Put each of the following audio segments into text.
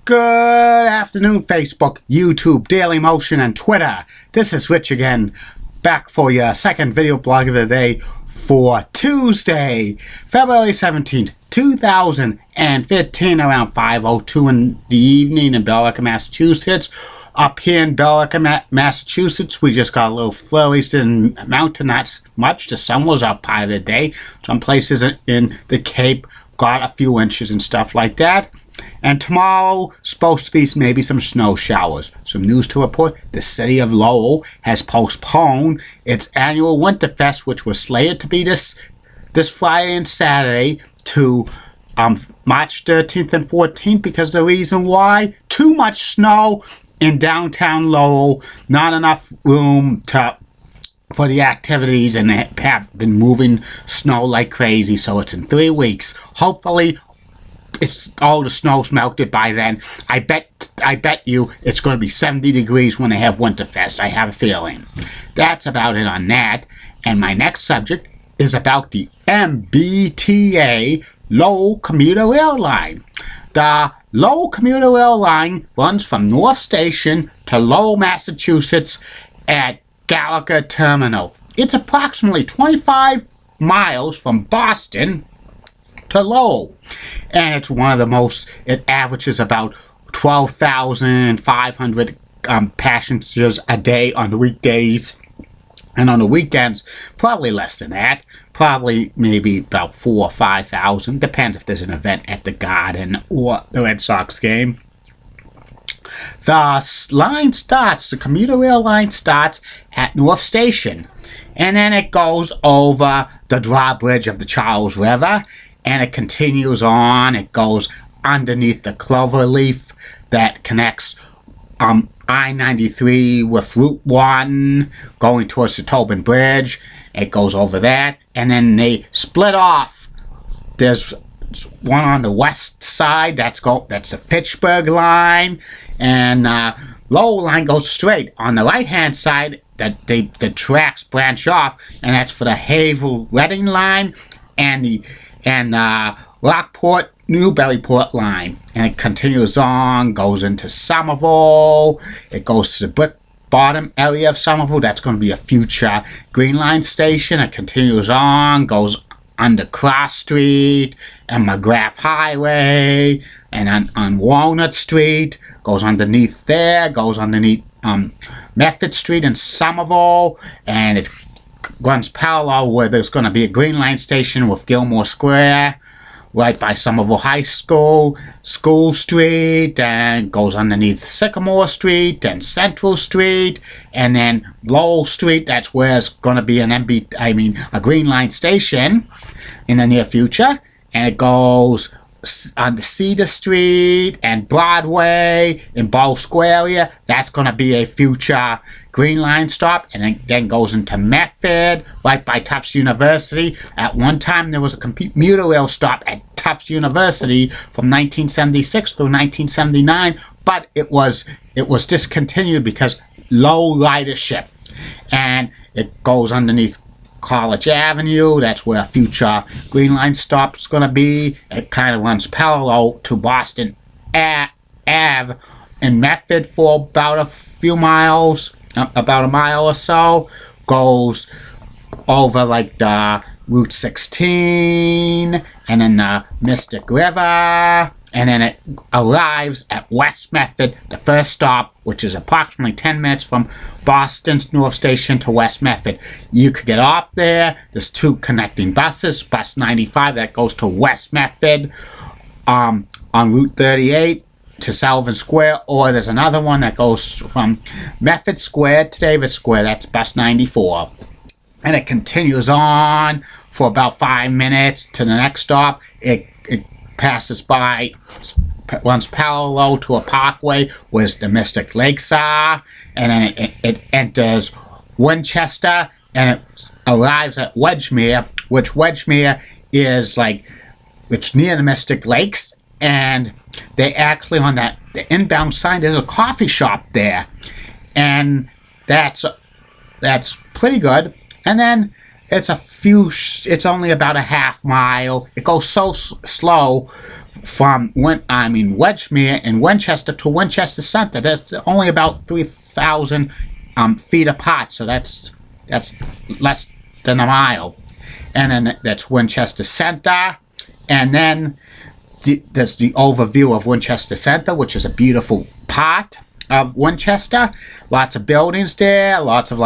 Good afternoon, Facebook, YouTube, Daily Motion, and Twitter. This is Rich again, back for your second video blog of the day for Tuesday, February 17th, 2015, around 5:02 in the evening in Billerica, Massachusetts. Up here in Billerica, Massachusetts, we just got a little flurries. Didn't amount to not much. The sun was up part of the day. Some places in the Cape got a few inches and stuff like that. And tomorrow, supposed to be maybe some snow showers. Some news to report. The city of Lowell has postponed its annual Winterfest, which was slated to be this Friday and Saturday, to March 13th and 14th, because the reason why: too much snow in downtown Lowell, not enough room for the activities, and they have been moving snow like crazy. So it's in 3 weeks. Hopefully, all the snow's melted by then. I bet you it's going to be 70 degrees when they have Winterfest. I have a feeling. That's about it on that. And my next subject is about the mbta, Lowell Commuter Rail Line. The Lowell Commuter Rail Line runs from North Station to Lowell, Massachusetts at Gallagher Terminal. It's approximately 25 miles from Boston to Lowell, and it's one of the most. It averages about 12,500 passengers a day on the weekdays, and on the weekends probably less than that. Probably maybe about 4,000 or 5,000. Depends if there's an event at the Garden or the Red Sox game. The commuter rail line starts at North Station, and then it goes over the drawbridge of the Charles River, and it continues on. It goes underneath the cloverleaf that connects I-93 with Route 1 going towards the Tobin Bridge. It goes over that, and then they split off. There's one on the west side, that's the Fitchburg line, and Lowell line goes straight. On the right hand side, the tracks branch off, and that's for the Havel Reading line and Rockport Newburyport line. And it continues on, goes into Somerville. It goes to the brick bottom area of Somerville. That's going to be a future Green Line station. It continues on, goes under Cross Street and McGrath Highway, and on Walnut Street, goes underneath there, goes underneath Method Street in Somerville, and it runs parallel where there's going to be a Green Line station with Gilmore Square, right by Somerville High School, School Street, and goes underneath Sycamore Street and Central Street, and then Lowell Street. That's where it's going to be a Green Line station in the near future. And it goes on the Cedar Street and Broadway in Bow Square area. That's going to be a future Green Line stop, and then goes into Medford, right by Tufts University. At one time, there was a commuter rail stop at Tufts University from 1976 through 1979, but it was discontinued because low ridership. And it goes underneath College Avenue. That's where a future Green Line stop is going to be. It kind of runs parallel to Boston Ave in Medford for about a few miles, about a mile or so. Goes over like the Route 16 and then the Mystic River, and then it arrives at West Medford, the first stop, which is approximately 10 minutes from Boston's North Station to West Medford. You could get off there. There's 2 connecting buses. Bus 95 that goes to West Medford on Route 38 to Sullivan Square, or there's another one that goes from Medford Square to Davis Square. That's bus 94. And it continues on for about 5 minutes to the next stop. It passes by, runs parallel to a parkway where the Mystic Lakes are, and then it enters Winchester, and it arrives at Wedgemere, which Wedgemere is it's near the Mystic Lakes, and they actually, on the inbound sign, there's a coffee shop there, and that's pretty good. And then It's only about a half mile. It goes so slow from Wedgmere in Winchester to Winchester Center. There's only about 3,000 feet apart, so that's less than a mile. And then that's Winchester Center, and then there's the overview of Winchester Center, which is a beautiful part of Winchester. Lots of buildings there, lots of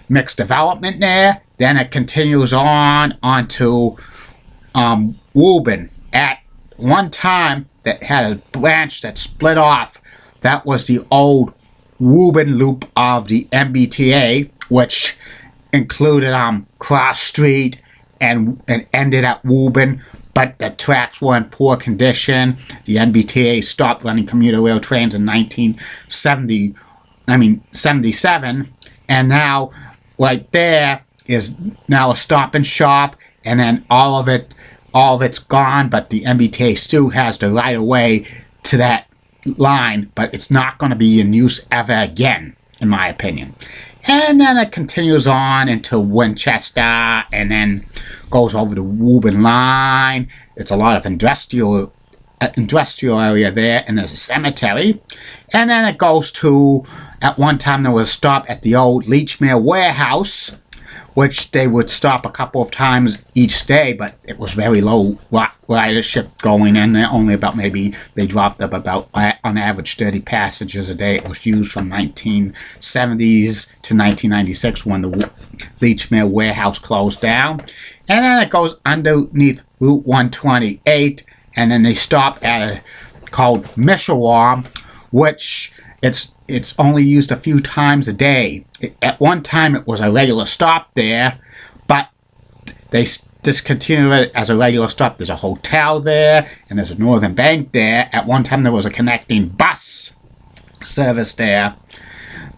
mixed development there. Then it continues onto Woburn. At one time, that had a branch that split off. That was the old Woburn loop of the MBTA, which included Cross Street and ended at Woburn. But the tracks were in poor condition. The MBTA stopped running commuter rail trains in 1977, and now right there is now a Stop and Shop, and then all of it's gone. But the MBTA still has the right of way to that line, but it's not going to be in use ever again, in my opinion. And then it continues on into Winchester, and then goes over the Woburn line. It's a lot of industrial area there, and there's a cemetery. And then it goes to, at one time there was a stop at the old Lechmere warehouse, which they would stop a couple of times each day, but it was very low ridership going in there. Only about, maybe they dropped up about, on average, 30 passengers a day. It was used from 1970s to 1996 when the Lechmere warehouse closed down. And then it goes underneath Route 128, and then they stop at called Mishawam, which it's only used a few times a day. At one time it was a regular stop there, but they discontinued it as a regular stop. There's a hotel there, and there's a Northern Bank there. At one time there was a connecting bus service there,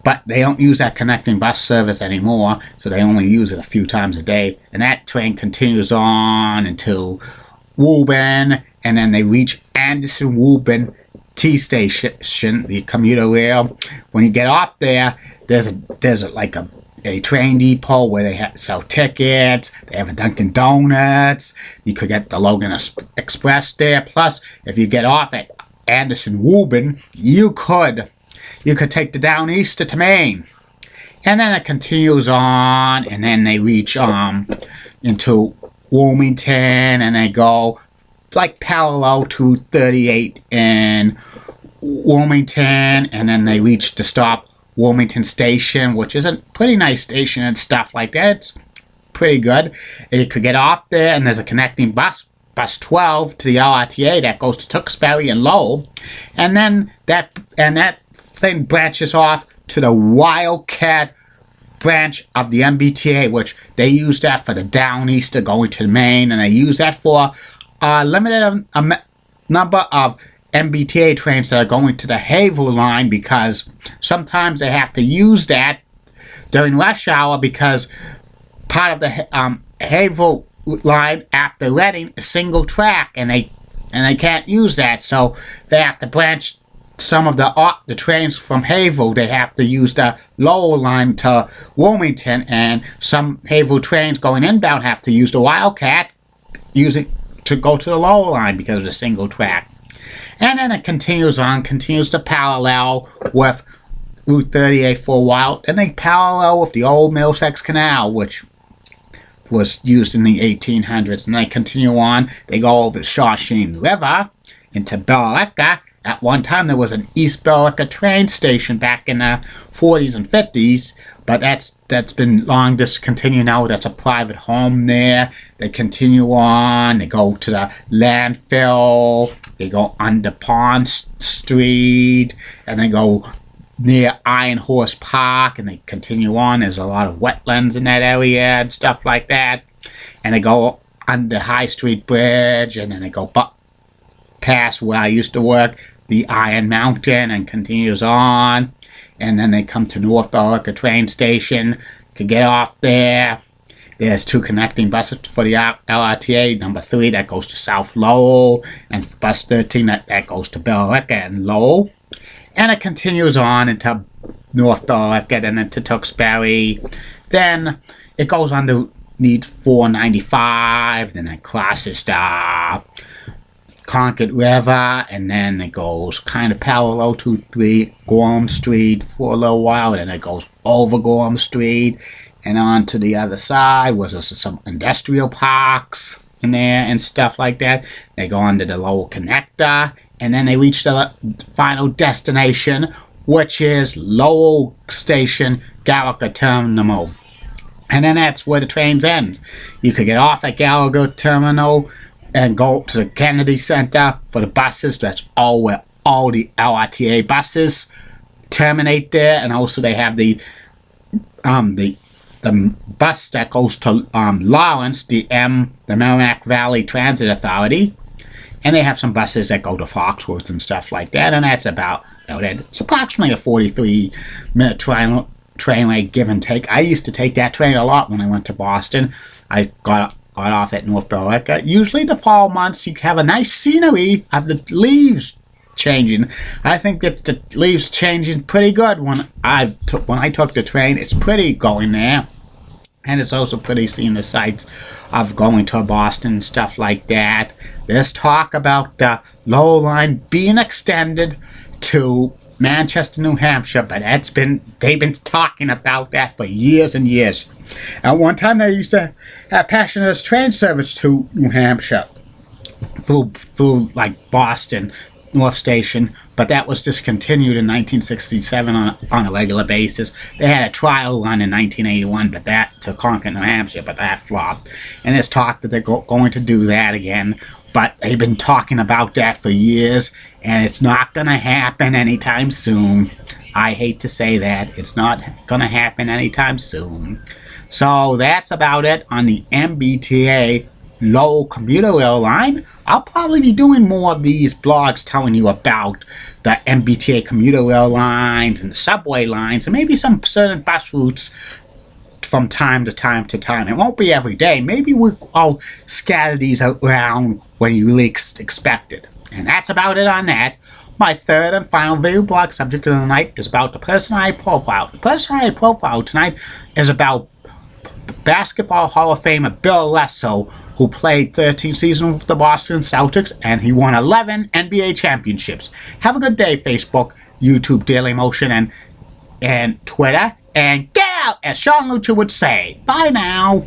but they don't use that connecting bus service anymore, so they only use it a few times a day. And that train continues on until Woburn, and then they reach Anderson-Woburn T station, the commuter rail. When you get off there, there's a train depot where they sell tickets. They have a Dunkin' Donuts. You could get the Logan Express there. Plus, if you get off at Anderson-Woburn, you could take the Down Easter to Maine. And then it continues on, and then they reach into Wilmington, and they go parallel to 38 in Wilmington, and then they reach the stop Wilmington Station, which is a pretty nice station and stuff like that. It's pretty good. You could get off there, and there's a connecting bus 12 to the LRTA that goes to Tewksbury and Lowell, and then that thing branches off to the Wildcat branch of the MBTA, which they use that for the Down Easter going to Maine, and they use that for a limited number of MBTA trains that are going to the Haverhill line, because sometimes they have to use that during rush hour, because part of the Haverhill line after Reading is single track, and they can't use that, so they have to branch some of the trains from Haverhill. They have to use the Lowell line to Wilmington, and some Haverhill trains going inbound have to use the Wildcat to go to the Lowell line because of the single track. And then it continues to parallel with Route 38 for a while, and they parallel with the old Middlesex Canal, which was used in the 1800s, and they continue on. They go over the Shawshene River into Billerica. At one time, there was an East Billerica train station back in the 40s and 50s, but that's been long discontinued now. That's a private home there. They continue on. They go to the landfill. They go under Pond Street, and they go near Iron Horse Park, and they continue on. There's a lot of wetlands in that area and stuff like that. And they go under High Street Bridge, and then they go past where I used to work, the Iron Mountain, and continues on. And then they come to North Billerica train station to get off there. There's two connecting buses for the LRTA, number 3 that goes to South Lowell, and bus 13 that goes to Billerica and Lowell. And it continues on into North Billerica, then into Tewksbury. Then it goes underneath 495, then it crosses the Concord River, and then it goes kind of parallel to 3 Gorham Street for a little while, and then it goes over Gorham Street, and on to the other side was some industrial parks in there and stuff like that. They go under the Lowell Connector, and then they reach the final destination, which is Lowell Station, Gallagher Terminal. And then that's where the trains end. You could get off at Gallagher Terminal and go to the Kennedy Center for the buses. That's all where all the LRTA buses terminate there. And also they have the bus that goes to Lawrence, the Merrimack Valley Transit Authority. And they have some buses that go to Foxwoods and stuff like that. And that's about it. It's approximately a 43-minute train ride, give and take. I used to take that train a lot when I went to Boston. I got off at North Billerica. Usually the fall months, you have a nice scenery of the leaves changing. I think that the leaves changing pretty good when I took the train. It's pretty going there. And it's also pretty seeing the sights of going to Boston and stuff like that. There's talk about the Lowell line being extended to Manchester, New Hampshire, but they've been talking about that for years and years. At one time, they used to have passenger train service to New Hampshire through like Boston North Station, but that was discontinued in 1967 on a regular basis. They had a trial run in 1981, but that to Concord, New Hampshire, but that flopped. And there's talk that they're going to do that again, but they've been talking about that for years, and it's not going to happen anytime soon. I hate to say that. It's not going to happen anytime soon. So that's about it on the MBTA Lowell commuter rail line. I'll probably be doing more of these blogs telling you about the MBTA commuter rail lines and the subway lines and maybe some certain bus routes from time to time to time. It won't be every day. Maybe I'll scatter these around when you least expect it. And that's about it on that. My third and final video blog subject of the night is about the personality profile. The personality profile tonight is about Basketball Hall of Famer Bill Russell, who played 13 seasons with the Boston Celtics, and he won 11 NBA championships. Have a good day, Facebook, YouTube, Daily Motion, and Twitter. And get out, as Sean Lucha would say. Bye now.